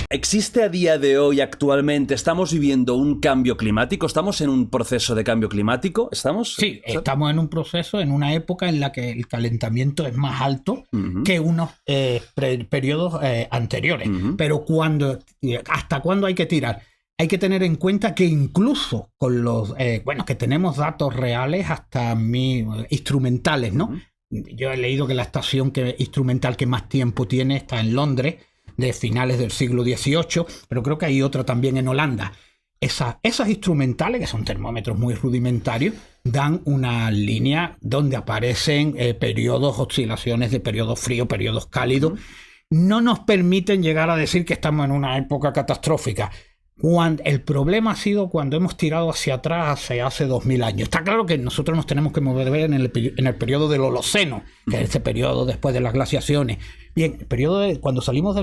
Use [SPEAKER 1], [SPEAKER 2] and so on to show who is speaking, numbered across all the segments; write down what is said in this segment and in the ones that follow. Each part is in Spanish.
[SPEAKER 1] ¿Existe a día de hoy, actualmente, estamos viviendo un cambio climático? ¿Estamos en un proceso de cambio climático? ¿Estamos?
[SPEAKER 2] Sí, estamos en un proceso, en una época en la que el calentamiento es más alto que unos periodos anteriores. Pero ¿hasta cuándo hay que tirar? Hay que tener en cuenta que incluso con los, que tenemos datos reales hasta instrumentales, ¿no? Yo he leído que la estación instrumental que más tiempo tiene está en Londres, de finales del siglo XVIII, pero creo que hay otra también en Holanda. Esas instrumentales, que son termómetros muy rudimentarios, dan una línea donde aparecen periodos, oscilaciones de periodos fríos, periodos cálidos. No nos permiten llegar a decir que estamos en una época catastrófica. El problema ha sido cuando hemos tirado hacia atrás hace 2000 años. Está claro que nosotros nos tenemos que mover en el periodo del Holoceno, que es ese periodo después de las glaciaciones. Bien, el periodo cuando salimos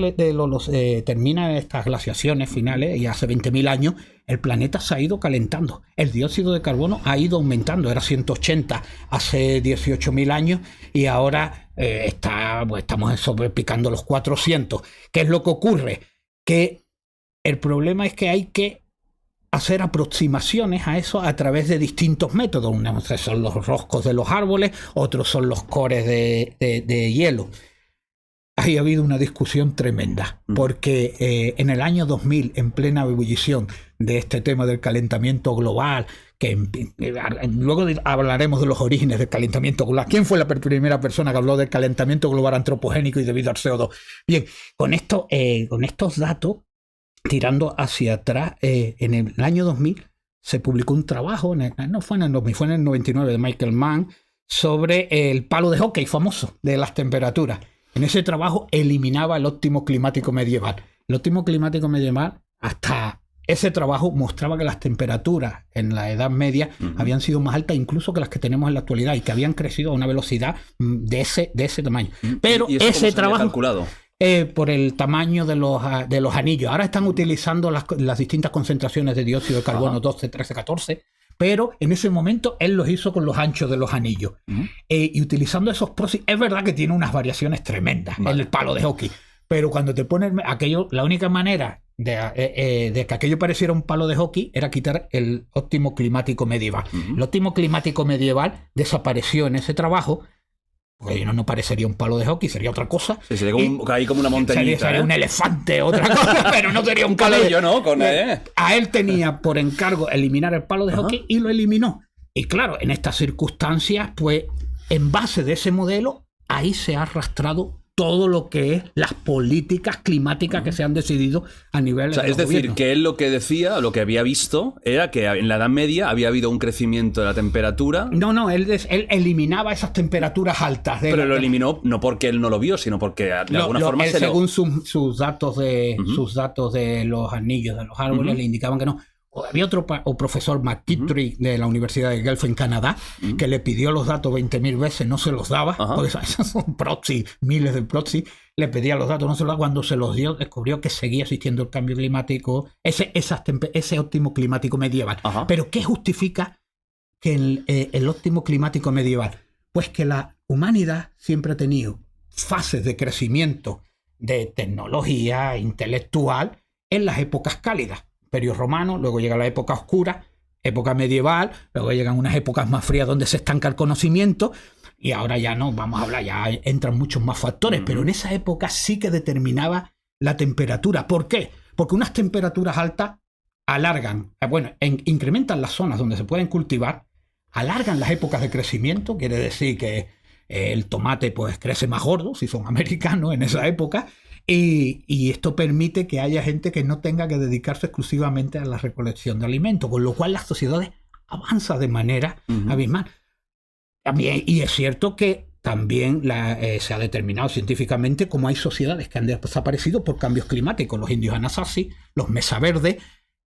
[SPEAKER 2] terminan estas glaciaciones finales, y hace 20.000 años, el planeta se ha ido calentando. El dióxido de carbono ha ido aumentando. Era 180 hace 18.000 años y ahora estamos sobrepicando los 400. ¿Qué es lo que ocurre? Que el problema es que hay que hacer aproximaciones a eso a través de distintos métodos. Unos son los roscos de los árboles, otros son los cores de hielo. Ha habido una discusión tremenda, porque en el año 2000, en plena ebullición de este tema del calentamiento global, luego hablaremos de los orígenes del calentamiento global. ¿Quién fue la primera persona que habló del calentamiento global antropogénico y debido al CO2? Bien, con estos datos, tirando hacia atrás, en el año 2000 se publicó un trabajo, no fue en el 2000, fue en el 99, de Michael Mann, sobre el palo de hockey famoso de las temperaturas. En ese trabajo eliminaba el óptimo climático medieval. El óptimo climático medieval, hasta ese trabajo, mostraba que las temperaturas en la Edad Media habían sido más altas incluso que las que tenemos en la actualidad, y que habían crecido a una velocidad de ese tamaño. Pero
[SPEAKER 1] ¿Y eso
[SPEAKER 2] ese trabajo
[SPEAKER 1] calculado?
[SPEAKER 2] Por el tamaño de los anillos. Ahora están utilizando las distintas concentraciones de dióxido de carbono, 12, 13, 14, pero en ese momento él los hizo con los anchos de los anillos. Y utilizando esos proxies, es verdad que tiene unas variaciones tremendas en el palo de hockey, pero cuando te pones aquello, la única manera de que aquello pareciera un palo de hockey era quitar el óptimo climático medieval. El óptimo climático medieval desapareció en ese trabajo. Porque no parecería un palo de hockey, sería otra cosa.
[SPEAKER 1] Sí, sería como una montañita.
[SPEAKER 2] Sería un elefante, otra cosa, pero no sería un palo
[SPEAKER 1] de hockey. ¿No?
[SPEAKER 2] A él tenía por encargo eliminar el palo de hockey y lo eliminó. Y claro, en estas circunstancias, pues, en base de ese modelo, ahí se ha arrastrado todo lo que es las políticas climáticas que se han decidido a nivel de
[SPEAKER 1] es decir, gobiernos. Que él lo que decía, lo que había visto, era que en la Edad Media había habido un crecimiento de la temperatura.
[SPEAKER 2] No, él eliminaba esas temperaturas altas.
[SPEAKER 1] Pero lo eliminó no porque él no lo vio, sino porque de alguna forma
[SPEAKER 2] según sus datos de los anillos de los árboles, le indicaban que no. Había otro profesor, McKittrick, de la Universidad de Guelph en Canadá, que le pidió los datos 20.000 veces, no se los daba, porque esos son proxies, miles de proxies, le pedía los datos, no se los daba. Cuando se los dio, descubrió que seguía existiendo el cambio climático, ese óptimo climático medieval. Pero ¿qué justifica que el óptimo climático medieval? Pues que la humanidad siempre ha tenido fases de crecimiento de tecnología intelectual en las épocas cálidas. Imperio romano, luego llega la época oscura, época medieval, luego llegan unas épocas más frías donde se estanca el conocimiento, y ahora ya no, vamos a hablar, ya entran muchos más factores, pero en esa época sí que determinaba la temperatura. ¿Por qué? Porque unas temperaturas altas alargan, incrementan las zonas donde se pueden cultivar, alargan las épocas de crecimiento, quiere decir que el tomate pues crece más gordo, si son americanos en esa época, y esto permite que haya gente que no tenga que dedicarse exclusivamente a la recolección de alimentos, con lo cual las sociedades avanzan de manera abismal. Y es cierto que también se ha determinado científicamente cómo hay sociedades que han desaparecido por cambios climáticos. Los indios Anasazi, los Mesa Verde,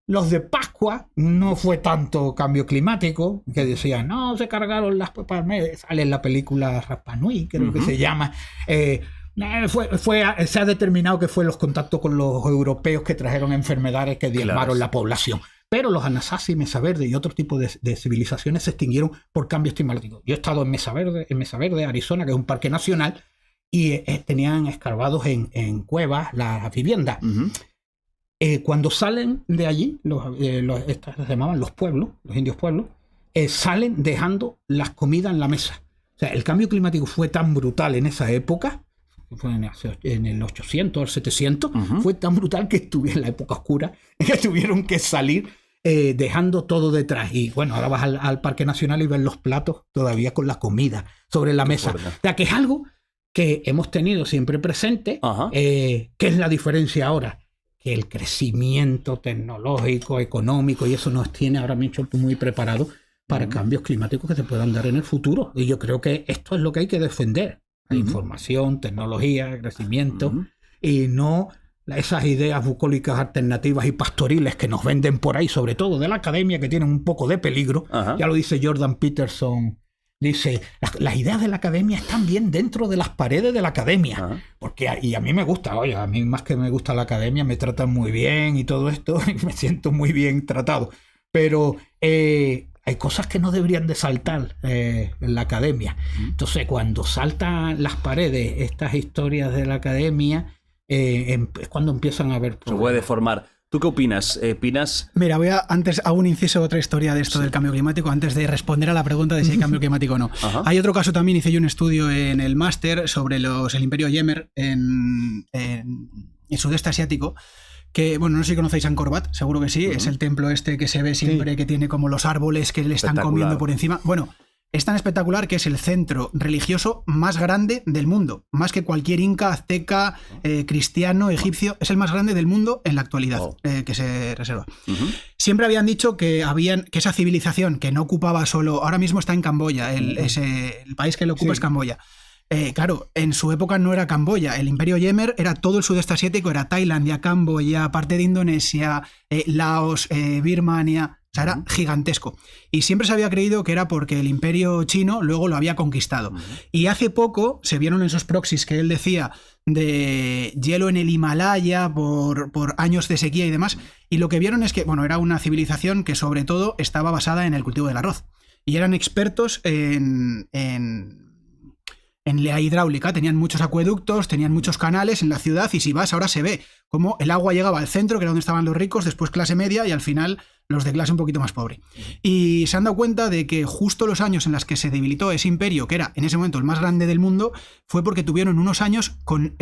[SPEAKER 2] los de Pascua, no fue tanto cambio climático, que decían, no, se cargaron las palmeras. Sale en la película Rapa Nui, creo que se llama. Se ha determinado que fue los contactos con los europeos que trajeron enfermedades que diezmaron la población. Pero los Anasazi, Mesa Verde y otros tipos de civilizaciones se extinguieron por cambios climáticos. Yo he estado en Mesa Verde, Arizona, que es un parque nacional, y tenían escarbados en cuevas las viviendas. Cuando salen de allí, estas se llamaban los pueblos, los indios pueblos, salen dejando las comidas en la mesa. O sea, el cambio climático fue tan brutal en esa época, fue en el 800 o el 700, fue tan brutal que en la época oscura, que tuvieron que salir dejando todo detrás. Y bueno, ahora vas al Parque Nacional y ves los platos todavía con la comida sobre la mesa. O sea, que es algo que hemos tenido siempre presente. ¿Qué es la diferencia ahora? Que el crecimiento tecnológico, económico y eso nos tiene ahora mismo muy preparados para cambios climáticos que se puedan dar en el futuro. Y yo creo que esto es lo que hay que defender. La información, tecnología, crecimiento, y no esas ideas bucólicas alternativas y pastoriles que nos venden por ahí, sobre todo de la academia, que tienen un poco de peligro. Ya lo dice Jordan Peterson. Dice, las ideas de la academia están bien dentro de las paredes de la academia. Y a mí me gusta, oye, a mí más que me gusta la academia, me tratan muy bien y todo esto, y me siento muy bien tratado. Pero hay cosas que no deberían de saltar en la academia. Entonces, cuando saltan las paredes estas historias de la academia, es cuando empiezan a haber problemas.
[SPEAKER 1] Se puede deformar. ¿Tú qué opinas?
[SPEAKER 3] Mira, antes hago un inciso, otra historia de esto del cambio climático, antes de responder a la pregunta de si hay cambio climático o no. Hay otro caso también, hice yo un estudio en el máster sobre el imperio Yemer en el sudeste asiático, que, bueno, no sé si conocéis Angkor Wat, seguro que sí, es el templo este que se ve siempre, que tiene como los árboles que le están comiendo por encima. Bueno, es tan espectacular que es el centro religioso más grande del mundo, más que cualquier inca, azteca, cristiano, egipcio, es el más grande del mundo en la actualidad, que se reserva. Siempre habían dicho que esa civilización que no ocupaba solo, ahora mismo está en Camboya, el país que lo ocupa es Camboya. Claro, en su época no era Camboya, el imperio Yemer era todo el sudeste asiático, era Tailandia, Camboya, parte de Indonesia, Laos, Birmania, o sea, era gigantesco. Y siempre se había creído que era porque el imperio chino luego lo había conquistado. Y hace poco se vieron esos proxies que él decía de hielo en el Himalaya por años de sequía y demás, y lo que vieron es que, bueno, era una civilización que sobre todo estaba basada en el cultivo del arroz. Y eran expertos en la hidráulica, tenían muchos acueductos, tenían muchos canales en la ciudad, y si vas ahora se ve cómo el agua llegaba al centro, que era donde estaban los ricos, después clase media y al final los de clase un poquito más pobre. Y se han dado cuenta de que justo los años en los que se debilitó ese imperio, que era en ese momento el más grande del mundo, fue porque tuvieron unos años con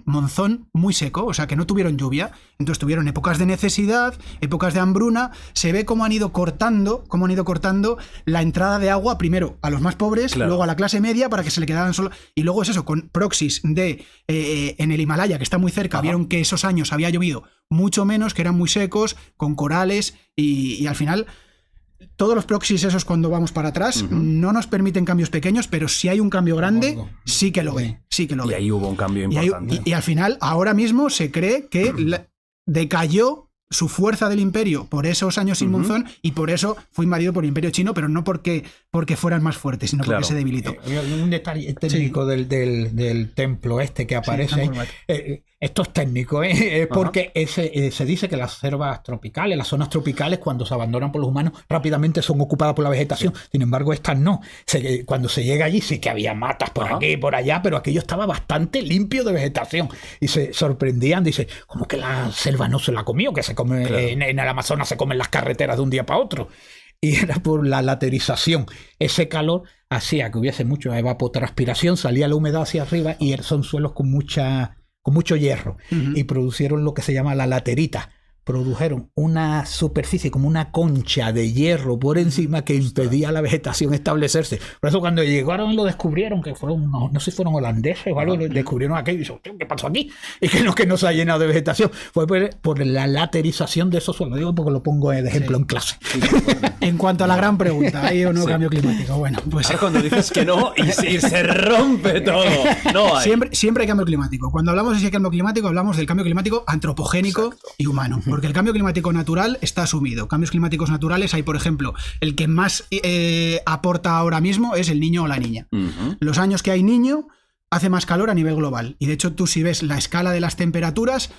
[SPEAKER 3] monzón muy seco, o sea que no tuvieron lluvia, entonces tuvieron épocas de necesidad, épocas de hambruna. Se ve cómo han ido cortando la entrada de agua, primero a los más pobres, luego a la clase media, para que se le quedaran solo, y luego es eso, con proxies en el Himalaya, que está muy cerca, vieron que esos años había llovido mucho menos, que eran muy secos, con corales, y al final todos los proxies esos, cuando vamos para atrás, no nos permiten cambios pequeños, pero si hay un cambio grande, sí que lo ve. Y
[SPEAKER 1] ahí hubo un cambio importante.
[SPEAKER 3] Y al final, ahora mismo se cree que decayó su fuerza del imperio por esos años sin monzón, y por eso fue invadido por el imperio chino, pero no porque fueran más fuertes, sino porque se debilitó.
[SPEAKER 2] Un detalle técnico del templo este que aparece, esto es técnico, porque se dice que las selvas tropicales, las zonas tropicales, cuando se abandonan por los humanos, rápidamente son ocupadas por la vegetación. Sin embargo, estas no. Cuando se llega allí sí que había matas por aquí y por allá, pero aquello estaba bastante limpio de vegetación. Y se sorprendían, dice, ¿cómo que la selva no se la comió? Que se come en el Amazonas, se comen las carreteras de un día para otro. Y era por la laterización. Ese calor hacía que hubiese mucha evapotranspiración, salía la humedad hacia arriba, y son suelos con mucho hierro, y producieron lo que se llama la laterita. Produjeron una superficie como una concha de hierro por encima que impedía a la vegetación establecerse. Por eso cuando llegaron y lo descubrieron, que fueron, no sé si fueron holandeses o algo, descubrieron aquello y dijeron, ¿qué pasó aquí? Y que no se ha llenado de vegetación. Fue por la laterización de esos suelos. Digo porque lo pongo de ejemplo en clase.
[SPEAKER 3] En cuanto a la gran pregunta, ¿hay o no cambio climático? Bueno, pues
[SPEAKER 1] ahora cuando dices que no y se rompe todo. No hay.
[SPEAKER 3] Siempre hay cambio climático. Cuando hablamos de ese cambio climático, hablamos del cambio climático antropogénico y humano. Porque el cambio climático natural está asumido. Cambios climáticos naturales hay, por ejemplo, el que más aporta ahora mismo es el niño o la niña. Los años que hay niño hace más calor a nivel global. Y de hecho tú, si ves la escala de las temperaturas,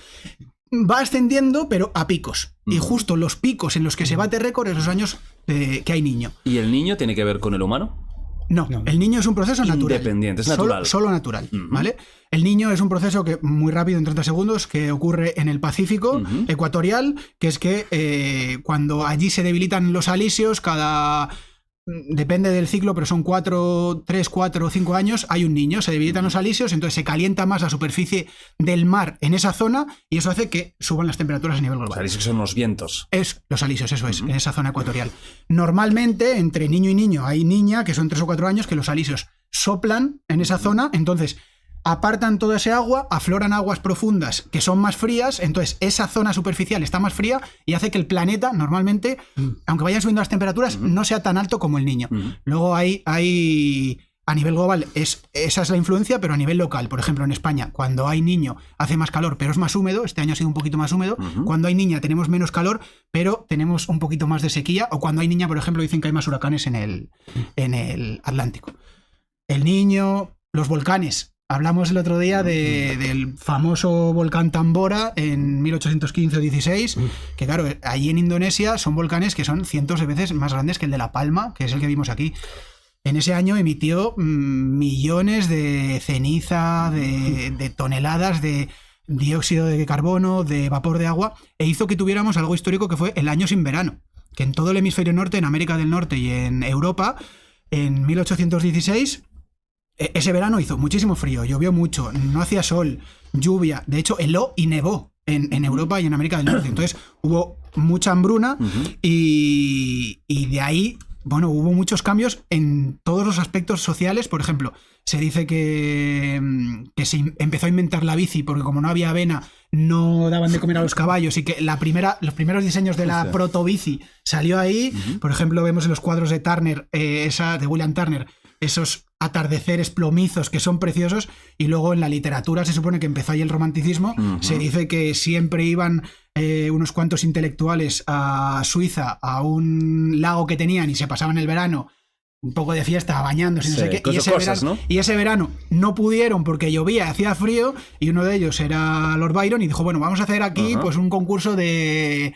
[SPEAKER 3] va ascendiendo, pero a picos. Y justo los picos en los que se bate récord es los años que hay niño.
[SPEAKER 1] ¿Y el niño tiene que ver con el humano?
[SPEAKER 3] No, el niño es un proceso natural.
[SPEAKER 1] Independiente, es natural.
[SPEAKER 3] Solo natural, ¿vale? El niño es un proceso que muy rápido, en 30 segundos, que ocurre en el Pacífico ecuatorial, que es que cuando allí se debilitan los alisios, depende del ciclo, pero son 3, 4 o 5 años, hay un niño, se debilitan los alisios, entonces se calienta más la superficie del mar en esa zona y eso hace que suban las temperaturas a nivel global.
[SPEAKER 1] Los alisios son los vientos.
[SPEAKER 3] Los alisios, eso es, en esa zona ecuatorial. Normalmente, entre niño y niño, hay niña, que son 3 o 4 años, que los alisios soplan en esa zona, entonces apartan toda ese agua, afloran aguas profundas que son más frías, entonces esa zona superficial está más fría y hace que el planeta normalmente, aunque vayan subiendo las temperaturas, no sea tan alto como el niño. Luego hay a nivel global, esa es la influencia, pero a nivel local, por ejemplo en España, cuando hay niño hace más calor, pero es más húmedo, este año ha sido un poquito más húmedo, cuando hay niña tenemos menos calor, pero tenemos un poquito más de sequía, o cuando hay niña, por ejemplo, dicen que hay más huracanes en el Atlántico. El niño, los volcanes. Hablamos el otro día del famoso volcán Tambora en 1815 o 16, que claro, allí en Indonesia son volcanes que son cientos de veces más grandes que el de La Palma, que es el que vimos aquí. En ese año emitió millones de ceniza, de toneladas de dióxido de carbono, de vapor de agua, e hizo que tuviéramos algo histórico que fue el año sin verano, que en todo el hemisferio norte, en América del Norte y en Europa, en 1816... ese verano hizo muchísimo frío, llovió mucho, no hacía sol, lluvia, de hecho heló y nevó en Europa y en América del Norte. Entonces hubo mucha hambruna y de ahí, bueno, hubo muchos cambios en todos los aspectos sociales. Por ejemplo, se dice que se empezó a inventar la bici porque como no había avena no daban de comer a los caballos y que los primeros diseños de la protobici salió ahí. Por ejemplo, vemos en los cuadros de Turner, de William Turner, esos atardeceres plomizos que son preciosos, y luego en la literatura se supone que empezó ahí el romanticismo. Se dice que siempre iban unos cuantos intelectuales a Suiza a un lago que tenían y se pasaban el verano un poco de fiesta, bañándose, no sé qué, y ese verano no pudieron porque llovía, hacía frío, y uno de ellos era Lord Byron y dijo, bueno, vamos a hacer aquí pues un concurso de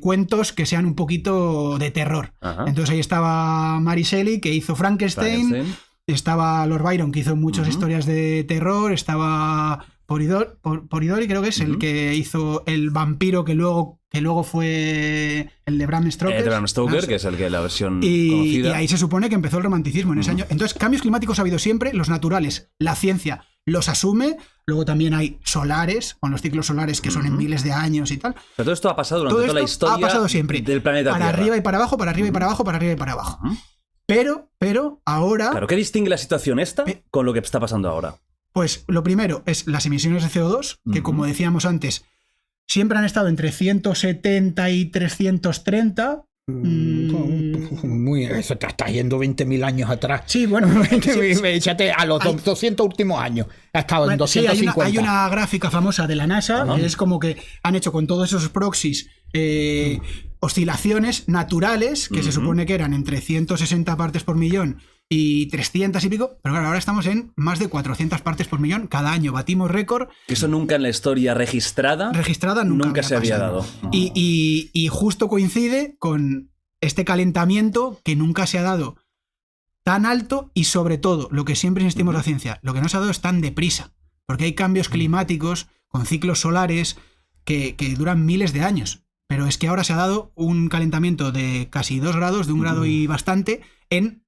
[SPEAKER 3] cuentos que sean un poquito de terror. Entonces ahí estaba Mary Shelley, que hizo Frankenstein. Estaba Lord Byron, que hizo muchas historias de terror, estaba Polidori, creo que es el que hizo el vampiro que luego fue el de Bram Stoker.
[SPEAKER 1] De Bram Stoker, que es el que la versión
[SPEAKER 3] conocida.
[SPEAKER 1] Y
[SPEAKER 3] ahí se supone que empezó el romanticismo en ese año. Entonces, cambios climáticos ha habido siempre, los naturales, la ciencia los asume, luego también hay solares, con los ciclos solares que son en miles de años y tal.
[SPEAKER 1] Pero todo esto ha pasado durante toda la historia
[SPEAKER 3] ha pasado siempre,
[SPEAKER 1] del planeta
[SPEAKER 3] para
[SPEAKER 1] Tierra.
[SPEAKER 3] Arriba y para abajo, para arriba y para abajo, para arriba y para abajo. Pero ahora...
[SPEAKER 1] Claro, ¿qué distingue la situación esta con lo que está pasando ahora?
[SPEAKER 3] Pues lo primero es las emisiones de CO2, que como decíamos antes, siempre han estado entre 170 y 330.
[SPEAKER 2] Eso te está yendo 20.000 años atrás.
[SPEAKER 3] Sí, bueno,
[SPEAKER 2] échate a los 200 últimos años. Ha estado en 250.
[SPEAKER 3] Sí, hay una gráfica famosa de la NASA, que es como que han hecho con todos esos proxies oscilaciones naturales, que se supone que eran entre 160 partes por millón y 300 y pico, pero claro, ahora estamos en más de 400 partes por millón cada año, batimos récord.
[SPEAKER 1] Eso nunca en la historia registrada
[SPEAKER 3] nunca
[SPEAKER 1] se había dado.
[SPEAKER 3] Y justo coincide con este calentamiento que nunca se ha dado tan alto, y sobre todo, lo que siempre insistimos la ciencia, lo que no se ha dado es tan deprisa, porque hay cambios climáticos con ciclos solares que duran miles de años. Pero es que ahora se ha dado un calentamiento de casi 2 grados, de 1 grado y bastante, en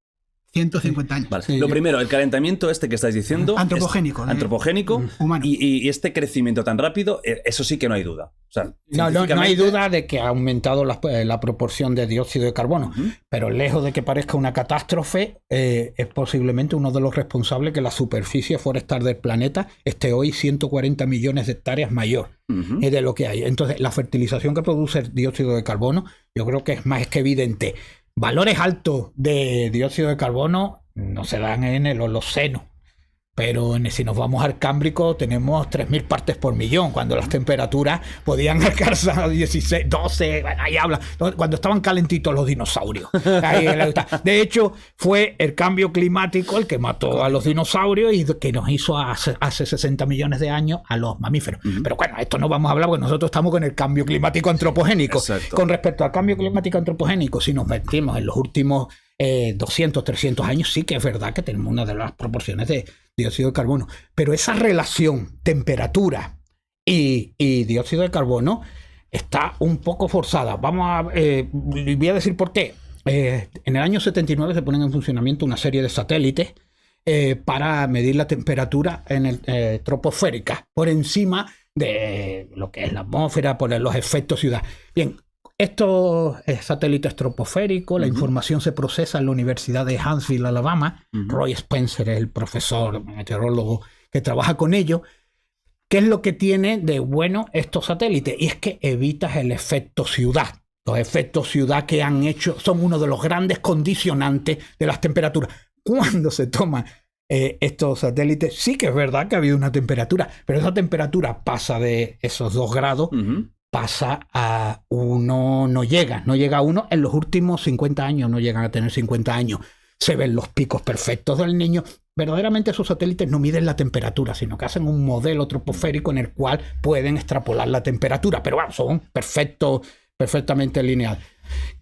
[SPEAKER 3] 150 años.
[SPEAKER 1] Vale. Sí, lo primero, el calentamiento que estáis diciendo...
[SPEAKER 3] Antropogénico.
[SPEAKER 1] Antropogénico.
[SPEAKER 3] Humano.
[SPEAKER 1] Y este crecimiento tan rápido, eso sí que no hay duda. O sea,
[SPEAKER 2] no hay duda de que ha aumentado la proporción de dióxido de carbono, pero lejos de que parezca una catástrofe, es posiblemente uno de los responsables que la superficie forestal del planeta esté hoy 140 millones de hectáreas mayor de lo que hay. Entonces, la fertilización que produce el dióxido de carbono, yo creo que es más que evidente. Valores altos de dióxido de carbono no se dan en el Holoceno, pero si nos vamos al Cámbrico tenemos 3.000 partes por millón, cuando las temperaturas podían alcanzar a 16, 12, bueno, ahí habla, cuando estaban calentitos los dinosaurios. De hecho, fue el cambio climático el que mató a los dinosaurios y que nos hizo hace 60 millones de años a los mamíferos. Pero bueno, esto no vamos a hablar porque nosotros estamos con el cambio climático antropogénico.
[SPEAKER 1] Exacto.
[SPEAKER 2] Con respecto al cambio climático antropogénico, si nos metimos en los últimos 200, 300 años, sí que es verdad que tenemos una de las proporciones de dióxido de carbono. Pero esa relación temperatura y dióxido de carbono está un poco forzada. Voy a decir por qué. En el año 79 se ponen en funcionamiento una serie de satélites para medir la temperatura troposférica por encima de lo que es la atmósfera, por los efectos ciudad. Bien, estos satélites troposféricos, la información se procesa en la Universidad de Huntsville, Alabama. Roy Spencer es el profesor meteorólogo que trabaja con ellos. ¿Qué es lo que tiene de bueno estos satélites? Y es que evitas el efecto ciudad. Los efectos ciudad que han hecho son uno de los grandes condicionantes de las temperaturas. Cuando se toman estos satélites, sí que es verdad que ha habido una temperatura, pero esa temperatura pasa de esos 2 grados, pasa a 1, no llega a 1. En los últimos 50 años no llegan a tener 50 años. Se ven los picos perfectos del Niño. Verdaderamente esos satélites no miden la temperatura, sino que hacen un modelo troposférico en el cual pueden extrapolar la temperatura, pero bueno, son perfectamente lineales.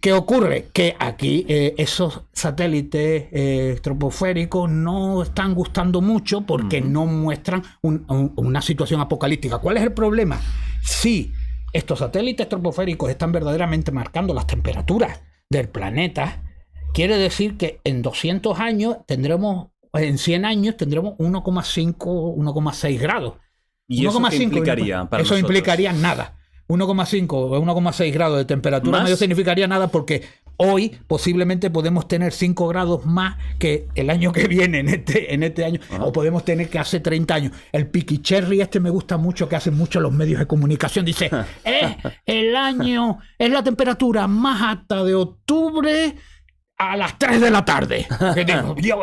[SPEAKER 2] ¿Qué ocurre? Que aquí esos satélites troposféricos no están gustando mucho porque no muestran una situación apocalíptica. ¿Cuál es el problema? Si estos satélites troposféricos están verdaderamente marcando las temperaturas del planeta, quiere decir que en 200 años en 100 años tendremos 1,5, 1,6 grados.
[SPEAKER 1] ¿Y eso qué implicaría para nosotros?
[SPEAKER 2] Eso implicaría nada. 1,5 o 1,6 grados de temperatura no significaría nada, porque hoy posiblemente podemos tener 5 grados más que el año que viene en este año, o podemos tener que hace 30 años. El Piquicherry me gusta mucho, que hacen mucho los medios de comunicación. Dice, es la temperatura más alta de octubre a las 3 de la tarde.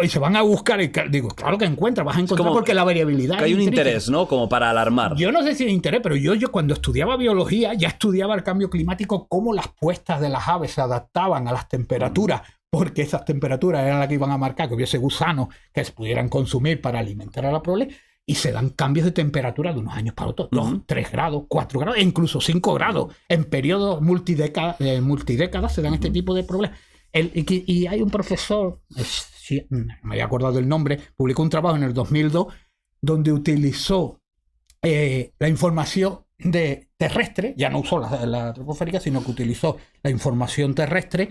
[SPEAKER 2] Y se van a buscar. Digo, claro que vas a encontrar, porque la variabilidad
[SPEAKER 1] que hay un interés, ¿no? Como para alarmar.
[SPEAKER 2] Yo no sé si es interés, pero yo cuando estudiaba biología ya estudiaba el cambio climático, cómo las puestas de las aves se adaptaban a las temperaturas, porque esas temperaturas eran las que iban a marcar que hubiese gusanos que se pudieran consumir para alimentar a la prole, y se dan cambios de temperatura de unos años para otros, 2, 3 grados, 4 grados, e incluso 5 grados. En periodos multidécadas se dan este tipo de problemas. Y hay un profesor, me había acordado del nombre, publicó un trabajo en el 2002 donde utilizó la información terrestre, ya no usó la troposférica, sino que utilizó la información terrestre,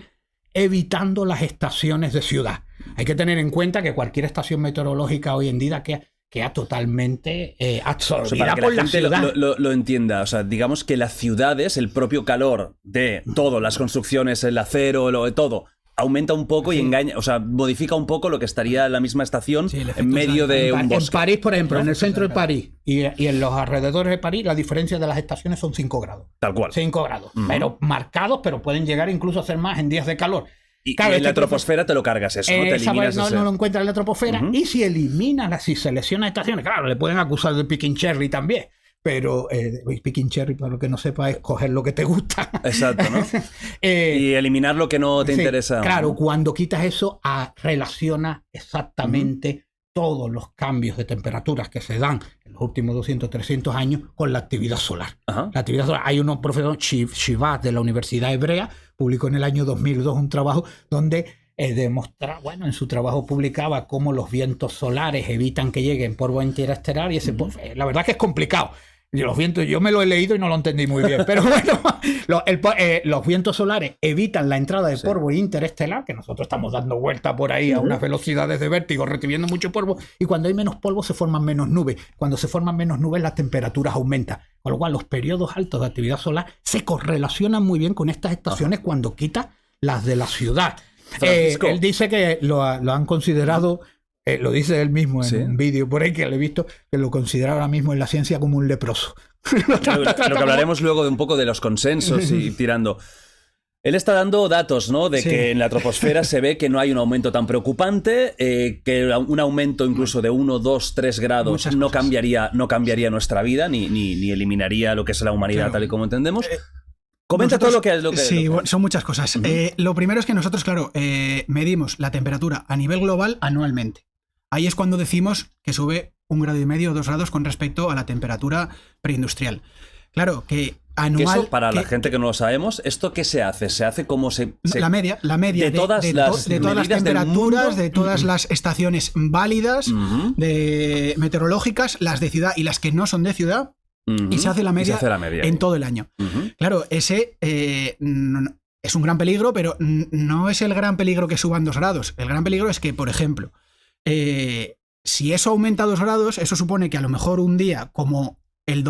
[SPEAKER 2] evitando las estaciones de ciudad. Hay que tener en cuenta que cualquier estación meteorológica hoy en día queda totalmente absorbida por la ciudad.
[SPEAKER 1] Lo entienda. O sea, digamos que las ciudades, el propio calor de todo, las construcciones, el acero, todo, aumenta un poco y engaña, o sea, modifica un poco lo que estaría la misma estación en medio de un bosque.
[SPEAKER 2] En París, por ejemplo, en el centro de París y en los alrededores de París, la diferencia de las estaciones son 5 grados.
[SPEAKER 1] Tal cual.
[SPEAKER 2] 5 grados. Pero marcados, pero pueden llegar incluso a ser más en días de calor.
[SPEAKER 1] Y en la troposfera te lo cargas eso, ¿no? Te eliminas
[SPEAKER 2] no lo encuentras en la troposfera. Y si seleccionas estaciones, claro, le pueden acusar de picking cherry también. Pero picking cherry, para lo que no sepa, es coger lo que te gusta.
[SPEAKER 1] Exacto, ¿no? Y eliminar lo que no te interesa.
[SPEAKER 2] Claro, cuando quitas eso, relaciona exactamente todos los cambios de temperaturas que se dan en los últimos 200, 300 años con la actividad solar. La actividad solar. Hay un profesor, Shivat, de la Universidad Hebrea, publicó en el año 2002 un trabajo donde demostraba, en su trabajo publicaba cómo los vientos solares evitan que lleguen polvo interestelar, y ese polvo, la verdad que es complicado. Los vientos, yo me lo he leído y no lo entendí muy bien, pero bueno, los vientos solares evitan la entrada de polvo interestelar, que nosotros estamos dando vuelta por ahí a unas velocidades de vértigo, recibiendo mucho polvo, y cuando hay menos polvo se forman menos nubes. Cuando se forman menos nubes, las temperaturas aumentan, con lo cual los periodos altos de actividad solar se correlacionan muy bien con estas estaciones cuando quita las de la ciudad. Él dice que lo han considerado, lo dice él mismo en un vídeo por ahí que le he visto, que lo considera ahora mismo en la ciencia como un leproso.
[SPEAKER 1] Lo que hablaremos luego de un poco de los consensos y tirando. Él está dando datos, ¿no? De que en la troposfera se ve que no hay un aumento tan preocupante, que un aumento incluso de 1, 2, 3 grados no cambiaría nuestra vida, ni eliminaría lo que es la humanidad tal y como entendemos. Comenta todo lo que...
[SPEAKER 3] Sí, son muchas cosas. Lo primero es que nosotros, claro, medimos la temperatura a nivel global anualmente. Ahí es cuando decimos que sube 1,5 grados o 2 grados con respecto a la temperatura preindustrial. Claro, que anual.
[SPEAKER 1] Eso, para la gente que no lo sabemos, ¿esto qué se hace? ¿Se hace como
[SPEAKER 3] la media
[SPEAKER 1] de todas las
[SPEAKER 3] temperaturas, de todas las estaciones válidas, de meteorológicas, las de ciudad y las que no son de ciudad, y se hace la media en todo el año. Claro, ese es un gran peligro, pero no es el gran peligro que suban 2 grados. El gran peligro es que, por ejemplo, si eso aumenta 2 grados, eso supone que a lo mejor un día como el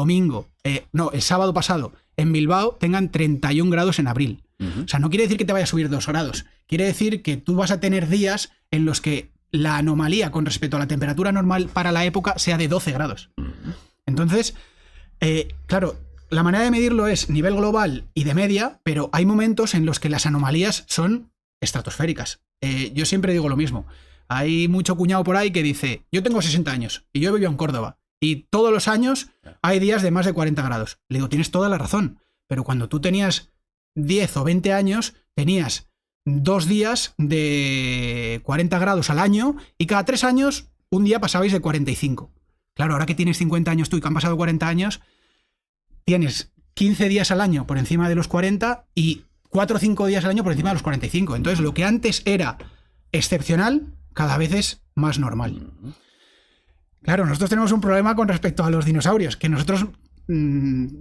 [SPEAKER 3] sábado pasado en Bilbao tengan 31 grados en abril. O sea, no quiere decir que te vaya a subir 2 grados. Quiere decir que tú vas a tener días en los que la anomalía con respecto a la temperatura normal para la época sea de 12 grados. Entonces, claro, la manera de medirlo es nivel global y de media, pero hay momentos en los que las anomalías son estratosféricas. Yo siempre digo lo mismo. Hay mucho cuñado por ahí que dice, yo tengo 60 años y yo he vivido en Córdoba y todos los años hay días de más de 40 grados. Le digo, tienes toda la razón, pero cuando tú tenías 10 o 20 años, tenías 2 días de 40 grados al año y cada 3 años un día pasabais de 45. Claro, ahora que tienes 50 años tú y que han pasado 40 años, tienes 15 días al año por encima de los 40 y 4 o 5 días al año por encima de los 45. Entonces, lo que antes era excepcional, cada vez es más normal. Claro, nosotros tenemos un problema con respecto a los dinosaurios, que nosotros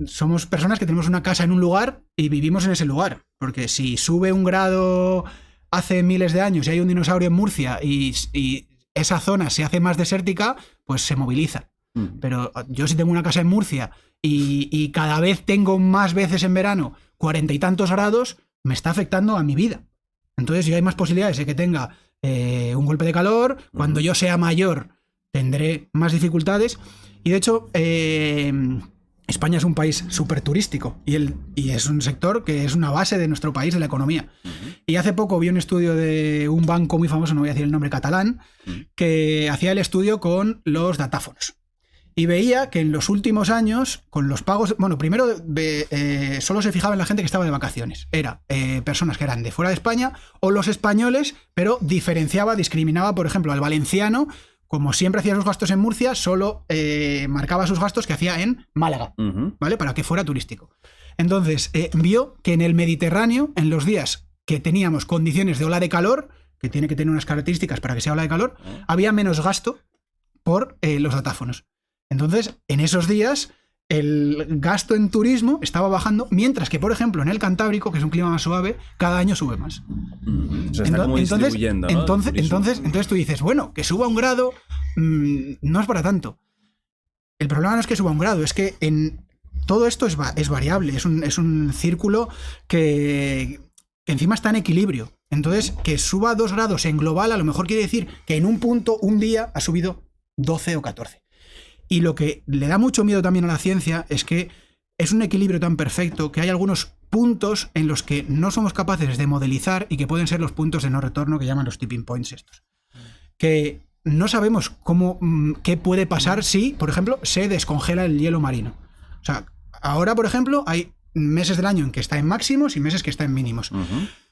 [SPEAKER 3] somos personas que tenemos una casa en un lugar y vivimos en ese lugar. Porque si sube 1 grado hace miles de años y hay un dinosaurio en Murcia y esa zona se hace más desértica, pues se moviliza. Pero yo si tengo una casa en Murcia y cada vez tengo más veces en verano 40 y tantos grados, me está afectando a mi vida. Entonces yo hay más posibilidades de que tenga un golpe de calor. Cuando yo sea mayor tendré más dificultades. Y de hecho, España es un país súper turístico y es un sector que es una base de nuestro país, de la economía. Y hace poco vi un estudio de un banco muy famoso, no voy a decir el nombre, catalán, que hacía el estudio con los datáfonos. Y veía que en los últimos años, con los pagos... Bueno, primero solo se fijaba en la gente que estaba de vacaciones. Era personas que eran de fuera de España o los españoles, pero discriminaba, por ejemplo, al valenciano. Como siempre hacía sus gastos en Murcia, solo marcaba sus gastos que hacía en Málaga, ¿vale? Para que fuera turístico. Entonces, vio que en el Mediterráneo, en los días que teníamos condiciones de ola de calor, que tiene que tener unas características para que sea ola de calor, había menos gasto por los datáfonos. Entonces, en esos días, el gasto en turismo estaba bajando, mientras que, por ejemplo, en el Cantábrico, que es un clima más suave, cada año sube más.
[SPEAKER 1] Se está como distribuyendo, ¿no?
[SPEAKER 3] Entonces tú dices, bueno, que suba 1 grado no es para tanto. El problema no es que suba 1 grado, es que todo esto es variable, es un círculo que encima está en equilibrio. Entonces, que suba 2 grados en global a lo mejor quiere decir que en un punto, un día, ha subido 12 o 14. Y lo que le da mucho miedo también a la ciencia es que es un equilibrio tan perfecto que hay algunos puntos en los que no somos capaces de modelizar y que pueden ser los puntos de no retorno que llaman los tipping points estos. Que no sabemos qué puede pasar si, por ejemplo, se descongela el hielo marino. O sea, ahora, por ejemplo, hay meses del año en que está en máximos y meses que está en mínimos.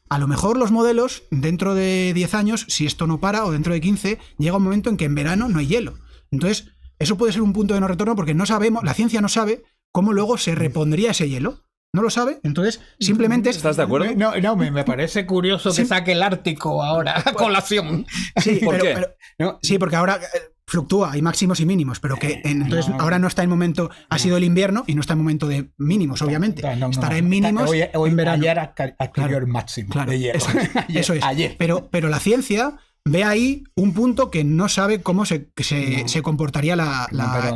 [SPEAKER 3] A lo mejor los modelos, dentro de 10 años, si esto no para, o dentro de 15, llega un momento en que en verano no hay hielo. Entonces, eso puede ser un punto de no retorno porque no sabemos, la ciencia no sabe cómo luego se repondría ese hielo. No lo sabe, entonces simplemente...
[SPEAKER 1] ¿Estás de acuerdo?
[SPEAKER 2] No, me parece curioso que saque el Ártico ahora a colación.
[SPEAKER 3] Sí,
[SPEAKER 1] ¿Por qué?
[SPEAKER 3] Sí, porque ahora fluctúa, hay máximos y mínimos, pero que entonces ahora no está en momento, ha sido el invierno y no está en momento de mínimos, obviamente. Estará en mínimos
[SPEAKER 2] hoy
[SPEAKER 3] en verano.
[SPEAKER 2] Ayer adquirió el máximo.
[SPEAKER 3] Claro,
[SPEAKER 2] de hielo.
[SPEAKER 3] Eso es.
[SPEAKER 2] Ayer.
[SPEAKER 3] Pero la ciencia ve ahí un punto que no sabe cómo se comportaría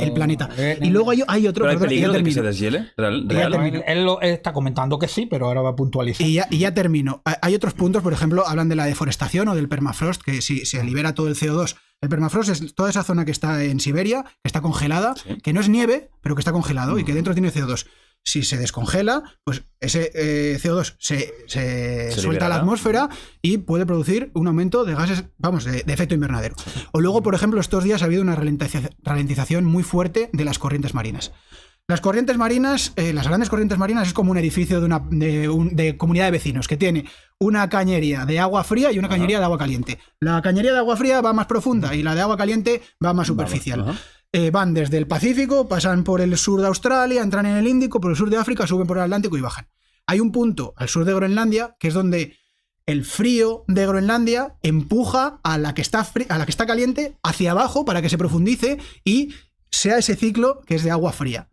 [SPEAKER 3] el planeta. Y luego hay otro...
[SPEAKER 1] ¿Pero hay peligro de que se deshiele?
[SPEAKER 2] Él está comentando que sí, pero ahora va a puntualizar.
[SPEAKER 3] Y ya termino. Hay otros puntos, por ejemplo, hablan de la deforestación o del permafrost, que si se libera todo el CO2. El permafrost es toda esa zona que está en Siberia, que está congelada, que no es nieve, pero que está congelado y que dentro tiene CO2. Si se descongela, pues ese CO2 se suelta a la atmósfera y puede producir un aumento de gases, de efecto invernadero. O luego, por ejemplo, estos días ha habido una ralentización muy fuerte de las corrientes marinas. Las corrientes marinas, las grandes corrientes marinas, es como un edificio de comunidad de vecinos que tiene una cañería de agua fría y una cañería de agua caliente. La cañería de agua fría va más profunda y la de agua caliente va más superficial. van desde el Pacífico, pasan por el sur de Australia, entran en el Índico, por el sur de África, suben por el Atlántico y bajan. Hay un punto al sur de Groenlandia, que es donde el frío de Groenlandia empuja a la que está caliente hacia abajo para que se profundice y sea ese ciclo que es de agua fría.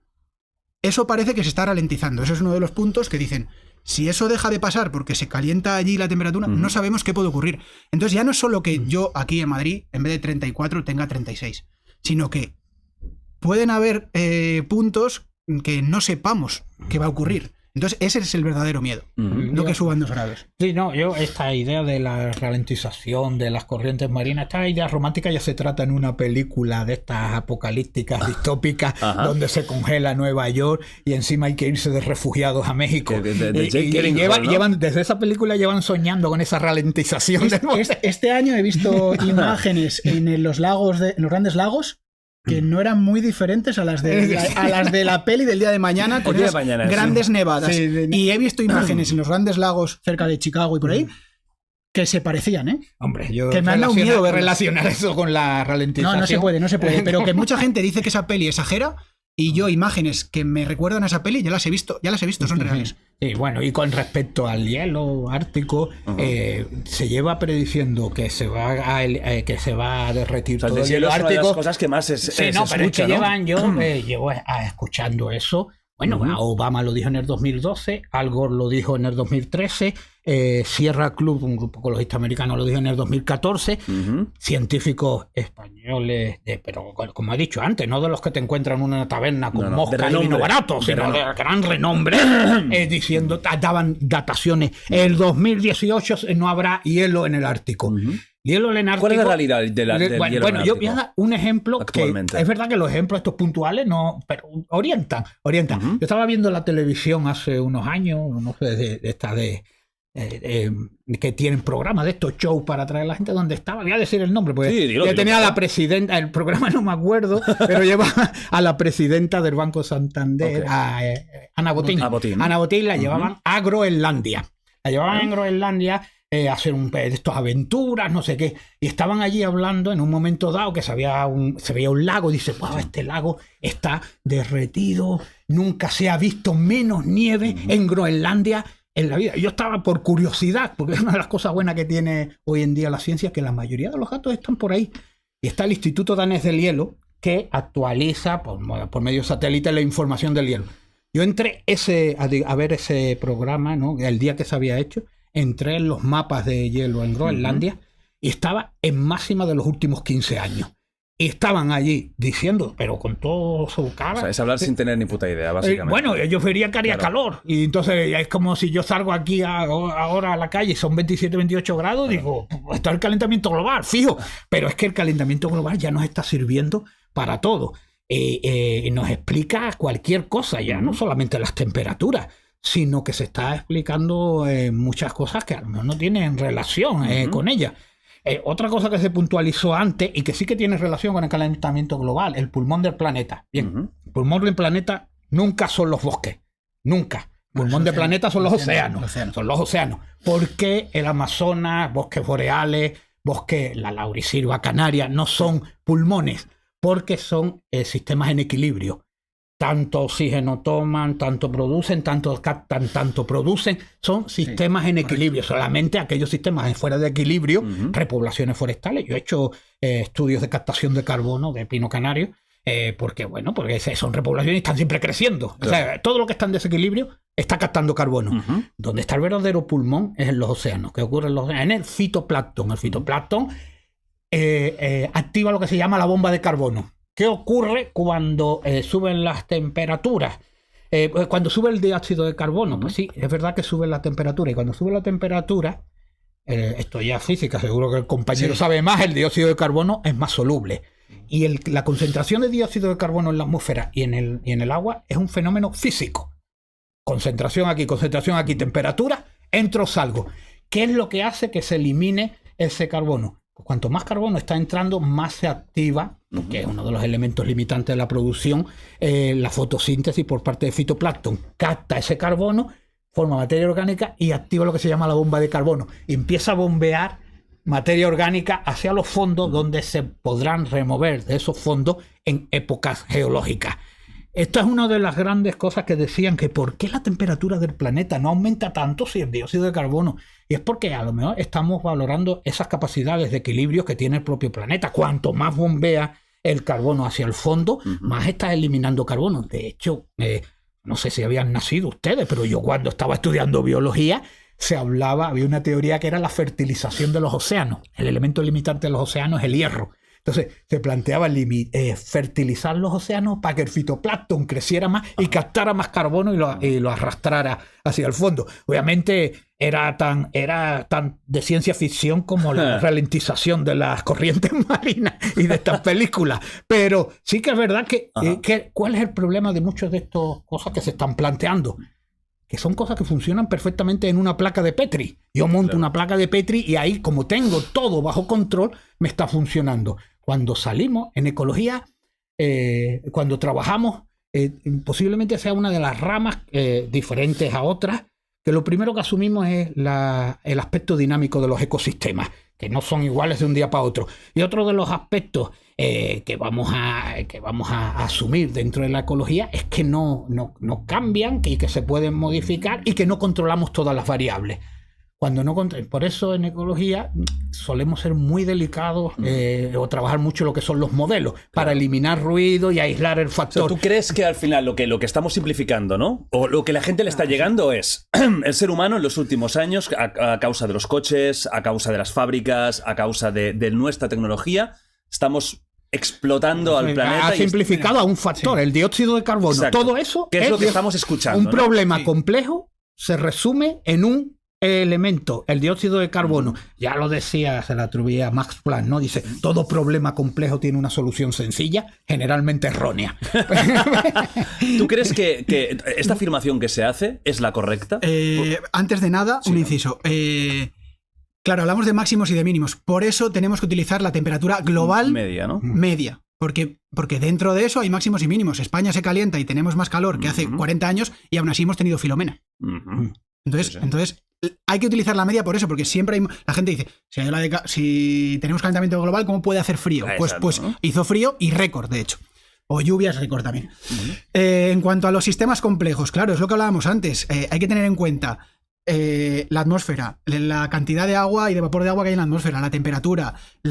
[SPEAKER 3] Eso parece que se está ralentizando. Eso es uno de los puntos que dicen, si eso deja de pasar porque se calienta allí la temperatura, no sabemos qué puede ocurrir. Entonces ya no es solo que yo aquí en Madrid, en vez de 34, tenga 36, sino que pueden haber puntos que no sepamos qué va a ocurrir. Entonces ese es el verdadero miedo, no que suban 2 grados.
[SPEAKER 2] Sí, no, esta idea de la ralentización de las corrientes marinas, esta idea romántica ya se trata en una película de estas apocalípticas, distópicas, donde se congela Nueva York y encima hay que irse de refugiados a México. Desde esa película llevan soñando con esa ralentización.
[SPEAKER 3] Este año he visto imágenes en los grandes lagos que no eran muy diferentes a las de la peli del día de mañana, con esas grandes nevadas. Sí. Y he visto imágenes en los grandes lagos cerca de Chicago y por ahí que se parecían, ¿eh?
[SPEAKER 2] Hombre, yo
[SPEAKER 3] que me han dado miedo de
[SPEAKER 2] relacionar eso con la ralentización.
[SPEAKER 3] No se puede. Pero que mucha gente dice que esa peli exagera. Y yo, imágenes que me recuerdan a esa peli, ya las he visto, son reales.
[SPEAKER 2] Sí, bueno, y con respecto al hielo ártico, se lleva prediciendo que se va a derretir todo el hielo ártico.
[SPEAKER 1] Es una de las cosas que más se escucha,
[SPEAKER 2] pero es que llevo escuchando eso. Bueno, Obama lo dijo en el 2012, Al Gore lo dijo en el 2013, Sierra Club, un grupo ecologista americano, lo dijo en el 2014, científicos españoles, pero como he dicho antes, no de los que te encuentran en una taberna con mosca y vino barato, sino de gran renombre, diciendo, daban dataciones. El 2018 no habrá hielo en el Ártico. Hielo en el Ártico.
[SPEAKER 1] ¿Cuál es la realidad del hielo en el Ártico?
[SPEAKER 2] Yo voy a dar un ejemplo que es verdad que los ejemplos estos puntuales no, pero orientan. Yo estaba viendo la televisión hace unos años, no sé, que tienen programas de estos shows para atraer a la gente, donde estaba, voy a decir el nombre, porque ya tenía a la presidenta, el programa no me acuerdo, pero lleva a la presidenta del Banco Santander, a Ana Botín. Ana Botín la llevaban a Groenlandia. La llevaban en Groenlandia a hacer de estas aventuras, no sé qué, y estaban allí hablando en un momento dado que se veía un lago, y dice, wow, este lago está derretido, nunca se ha visto menos nieve en Groenlandia en la vida. Yo estaba por curiosidad, porque es una de las cosas buenas que tiene hoy en día la ciencia, que la mayoría de los datos están por ahí. Y está el Instituto Danés del Hielo, que actualiza por medio satélite la información del hielo. Yo entré a ver ese programa, ¿no? El día que se había hecho, entré en los mapas de hielo en Groenlandia y estaba en máxima de los últimos 15 años. Y estaban allí diciendo, pero con todo su cara.
[SPEAKER 1] O sea, es hablar sin tener ni puta idea, básicamente.
[SPEAKER 2] Bueno, yo vería que haría calor. Y entonces es como si yo salgo aquí ahora a la calle y son 27, 28 grados, digo, está el calentamiento global, fijo. Pero es que el calentamiento global ya nos está sirviendo para todo. Nos explica cualquier cosa, ya no solamente las temperaturas, sino que se está explicando muchas cosas que a lo mejor no tienen relación con ellas. Otra cosa que se puntualizó antes y que sí que tiene relación con el calentamiento global, el pulmón del planeta. Bien, el pulmón del planeta nunca son los bosques, nunca. El pulmón del planeta son los océanos. Son los océanos. ¿Por qué el Amazonas, bosques boreales, la laurisilva canaria no son pulmones? Porque son sistemas en equilibrio. Tanto oxígeno toman, tanto producen, tanto captan, tanto producen. Son sistemas en equilibrio. Solamente aquellos sistemas fuera de equilibrio, repoblaciones forestales. Yo he hecho estudios de captación de carbono de pino canario, porque son repoblaciones y están siempre creciendo. Claro. O sea, todo lo que está en desequilibrio está captando carbono. Donde está el verdadero pulmón es en los océanos. ¿Qué ocurre en los océanos? En el fitoplancton. El fitoplancton activa lo que se llama la bomba de carbono. ¿Qué ocurre cuando suben las temperaturas? Cuando sube el dióxido de carbono, pues sí, es verdad que sube la temperatura. Y cuando sube la temperatura, esto ya es física, seguro que el compañero sabe más, el dióxido de carbono es más soluble. Y la concentración de dióxido de carbono en la atmósfera y en el agua es un fenómeno físico. Concentración aquí, temperatura, entro, salgo. ¿Qué es lo que hace que se elimine ese carbono? Pues cuanto más carbono está entrando, más se activa, porque es uno de los elementos limitantes de la producción, la fotosíntesis por parte del fitoplancton. Capta ese carbono, forma materia orgánica y activa lo que se llama la bomba de carbono. Y empieza a bombear materia orgánica hacia los fondos, donde se podrán remover de esos fondos en épocas geológicas. Esta es una de las grandes cosas que decían, que por qué la temperatura del planeta no aumenta tanto si el dióxido de carbono. Y es porque a lo mejor estamos valorando esas capacidades de equilibrio que tiene el propio planeta. Cuanto más bombea el carbono hacia el fondo, más está eliminando carbono. De hecho, no sé si habían nacido ustedes, pero yo cuando estaba estudiando biología, había una teoría que era la fertilización de los océanos. El elemento limitante de los océanos es el hierro. Entonces se planteaba fertilizar los océanos para que el fitoplancton creciera más y captara más carbono y lo arrastrara hacia el fondo. Obviamente era tan de ciencia ficción como la ralentización de las corrientes marinas y de estas películas. Pero sí que es verdad que ¿cuál es el problema de muchas de estas cosas que se están planteando? Que son cosas que funcionan perfectamente en una placa de Petri. Yo monto una placa de Petri y ahí, como tengo todo bajo control, me está funcionando. Cuando salimos en ecología, cuando trabajamos, posiblemente sea una de las ramas diferentes a otras, que lo primero que asumimos es el aspecto dinámico de los ecosistemas, que no son iguales de un día para otro. Y otro de los aspectos que vamos a asumir dentro de la ecología es que no cambian, que se pueden modificar y que no controlamos todas las variables. Por eso en ecología solemos ser muy delicados o trabajar mucho lo que son los modelos para eliminar ruido y aislar el factor.
[SPEAKER 1] O sea, ¿tú crees que al final lo que estamos simplificando, ¿no? O lo que la gente le está llegando es el ser humano en los últimos años, a causa de los coches, a causa de las fábricas, a causa de nuestra tecnología, estamos explotando al planeta?
[SPEAKER 2] Ha simplificado a un factor, el dióxido de carbono.
[SPEAKER 1] Exacto.
[SPEAKER 2] Todo eso
[SPEAKER 1] es lo que estamos escuchando.
[SPEAKER 2] Un problema complejo se resume en un elemento, el dióxido de carbono. Ya lo decía, se la atribuía a Max Planck, ¿no? Dice, todo problema complejo tiene una solución sencilla, generalmente errónea.
[SPEAKER 3] ¿Tú crees que esta afirmación que se hace es la correcta? Antes de nada, un inciso. Claro, hablamos de máximos y de mínimos. Por eso tenemos que utilizar la temperatura global
[SPEAKER 1] media, ¿no?
[SPEAKER 3] Media. Porque dentro de eso hay máximos y mínimos. España se calienta y tenemos más calor que hace 40 años y aún así hemos tenido Filomena. Entonces, hay que utilizar la media por eso, porque siempre hay... La gente dice, si tenemos calentamiento global, ¿cómo puede hacer frío? Pues ¿no? Hizo frío y récord, de hecho. O lluvias, récord también. En cuanto a los sistemas complejos, claro, es lo que hablábamos antes. Hay que tener en cuenta la atmósfera, la cantidad de agua y de vapor de agua que hay en la atmósfera, la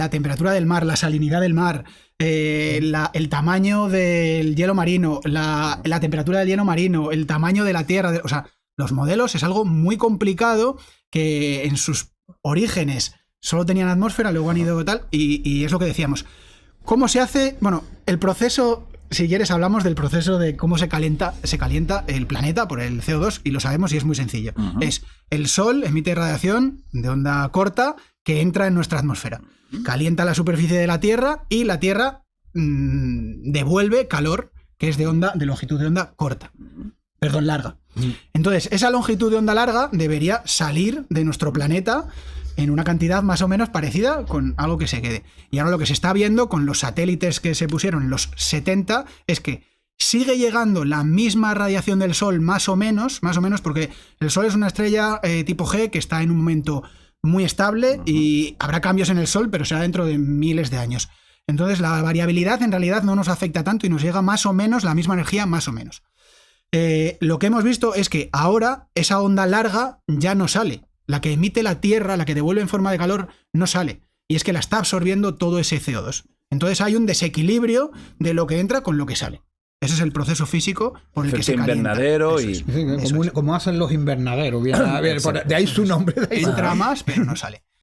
[SPEAKER 3] temperatura del mar, la salinidad del mar, el tamaño del hielo marino, la temperatura del hielo marino, el tamaño de la tierra, o sea, los modelos es algo muy complicado que en sus orígenes solo tenían atmósfera, luego han ido tal, y es lo que decíamos. ¿Cómo se hace? Bueno, el proceso, si quieres hablamos del proceso de cómo se calienta el planeta por el CO2 y lo sabemos y es muy sencillo. Es el Sol emite radiación de onda corta que entra en nuestra atmósfera. Calienta la superficie de la Tierra y la Tierra devuelve calor que es de longitud de onda corta. Perdón, larga. Entonces, esa longitud de onda larga debería salir de nuestro planeta en una cantidad más o menos parecida con algo que se quede. Y ahora lo que se está viendo con los satélites que se pusieron en los 70 es que sigue llegando la misma radiación del Sol más o menos, porque el Sol es una estrella tipo G que está en un momento muy estable y habrá cambios en el Sol, pero será dentro de miles de años. Entonces, la variabilidad en realidad no nos afecta tanto y nos llega más o menos la misma energía, más o menos. Lo que hemos visto es que ahora esa onda larga ya no sale. La que emite la Tierra, la que devuelve en forma de calor, no sale. Y es que la está absorbiendo todo ese CO2. Entonces hay un desequilibrio de lo que entra con lo que sale. Ese es el proceso físico por el que se calienta.
[SPEAKER 1] Invernadero y...
[SPEAKER 2] como hacen los invernaderos. De ahí su nombre.
[SPEAKER 3] Entra más, pero no sale.